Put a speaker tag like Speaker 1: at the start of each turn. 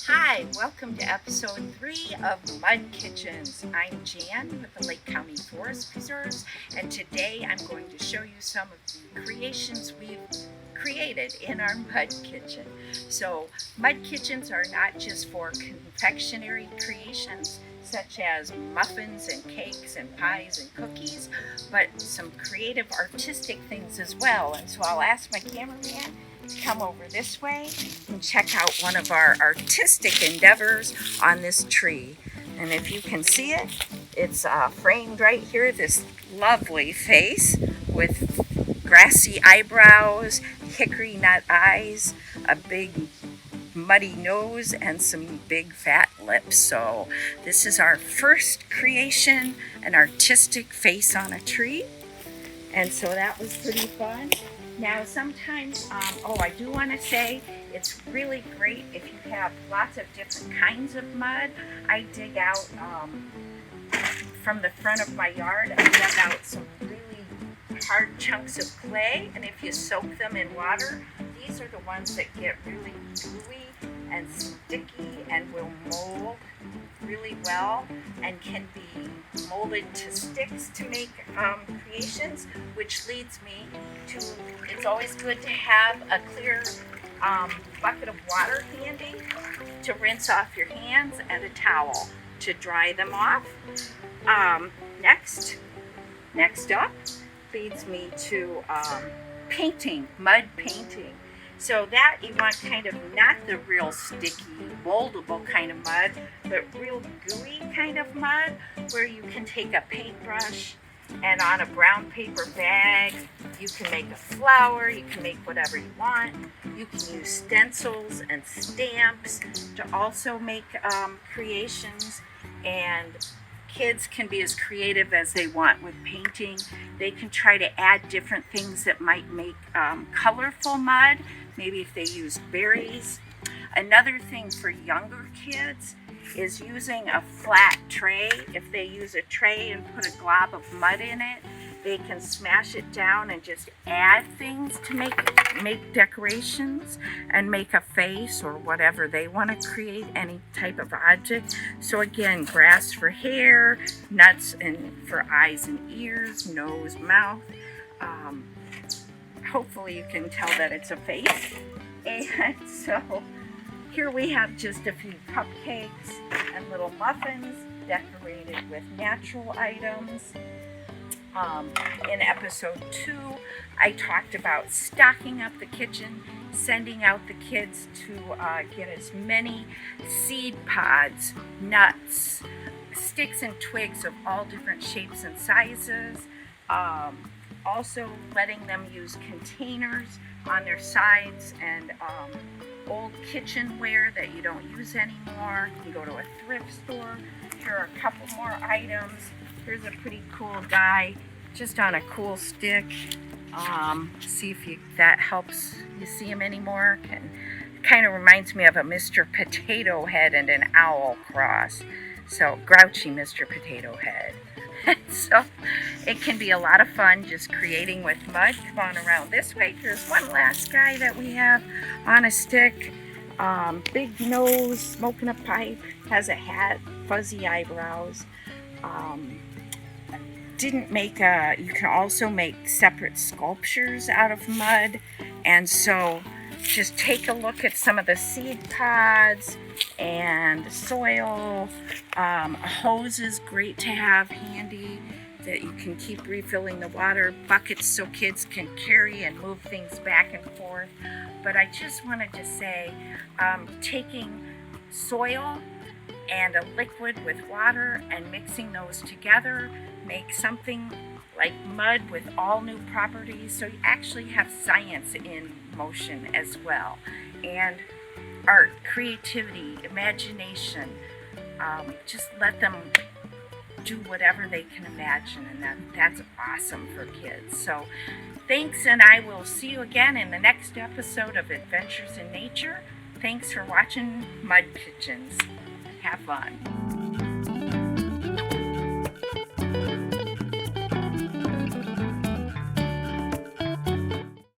Speaker 1: Hi, welcome to episode 3 of Mud Kitchens. I'm Jan with the Lake County Forest Preserves, and today I'm going to show you some of the creations we've created in our mud kitchen. So, mud kitchens are not just for confectionery creations, such as muffins and cakes and pies and cookies, but some creative artistic things as well. And so I'll ask my cameraman to come over this way and check out one of our artistic endeavors on this tree. And if you can see it, it's framed right here, this lovely face with grassy eyebrows, hickory nut eyes, a big muddy nose, and some big fat lips. So this is our first creation, an artistic face on a tree. And so that was pretty fun. Now sometimes, I do want to say it's really great if you have lots of different kinds of mud. I dig out from the front of my yard, I dug out some really hard chunks of clay, and if you soak them in water, these are the ones that get really gooey and sticky and will mold really well and can be molded to sticks to make creations, which leads me to, it's always good to have a clear bucket of water handy to rinse off your hands and a towel to dry them off. Next up leads me to painting, mud painting. So that you want kind of not the real sticky, moldable kind of mud, but real gooey kind of mud where you can take a paintbrush and on a brown paper bag, you can make a flower, you can make whatever you want. You can use stencils and stamps to also make creations, and kids can be as creative as they want with painting. They can try to add different things that might make colorful mud, maybe if they use berries. Another thing for younger kids is using a flat tray. If they use a tray and put a glob of mud in it, they can smash it down and just add things to make decorations and make a face or whatever they want to create, any type of object. So again, grass for hair, nuts and for eyes and ears, nose, mouth. Hopefully you can tell that it's a face. And so here we have just a few cupcakes and little muffins decorated with natural items. In episode 2, I talked about stocking up the kitchen, sending out the kids to get as many seed pods, nuts, sticks and twigs of all different shapes and sizes. Also letting them use containers on their sides and old kitchenware that you don't use anymore. You can go to a thrift store. Here are a couple more items. Here's a pretty cool guy just on a cool stick. See if that helps you see him anymore. Kind of reminds me of a Mr. Potato Head and an owl cross. So grouchy Mr. Potato Head. So it can be a lot of fun just creating with mud. Come on around this way. Here's one last guy that we have on a stick. Big nose, smoking a pipe, has a hat, fuzzy eyebrows. You can also make separate sculptures out of mud. And so just take a look at some of the seed pods and soil. A hose is great to have handy that you can keep refilling the water. Buckets so kids can carry and move things back and forth. But I just wanted to say, taking soil and a liquid with water and mixing those together make something like mud with all new properties. So you actually have science in motion as well, and art, creativity, imagination. Just let them do whatever they can imagine, and that's awesome for kids. So thanks, and I will see you again in the next episode of Adventures in Nature. Thanks for watching Mud Kitchens. Have fun.